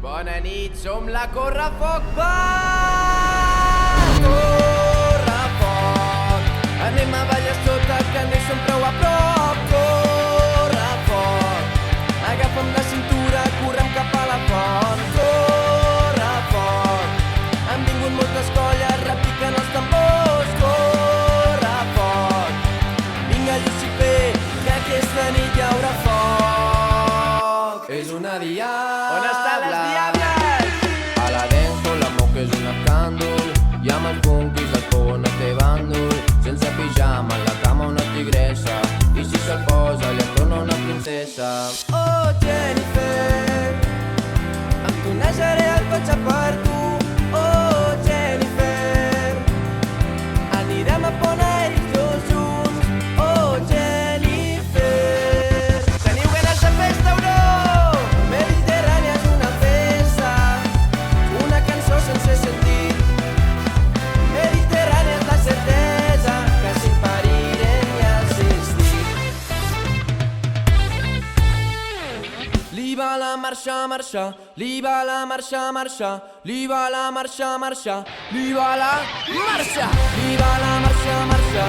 Bona nit, som la Correfoc Band! Correfoc! Anem a ballar sota que no hi som prou a prop. Correfoc! Agafa'm la cintura, correm cap a la font. Correfoc! Han vingut moltes colles, repiquen els tambors. Correfoc! Vinga, Llucifer, que aquesta nit hi haurà foc. És una diabla. On estan les diables? A la dentro la moca és un escàndol i amb els punquis el pou no té bàndol. Sense pijama en la cama una tigressa i si se'l posa li torna una princesa. Oh Jennifer, em conejaré el cotxe per tu. Oh Jennifer, anirem a Ponent tots junts. Oh Jennifer, teniu ganes de festa o no? Mediterrània és una festa, una cançó sense sentit. Mediterrània és la certesa que sin parir ni existir. Li va la marxa, marxa, li va la marxa, marxa, li va la marxa, marxa, li va la marxa, li va la marxa, marxa.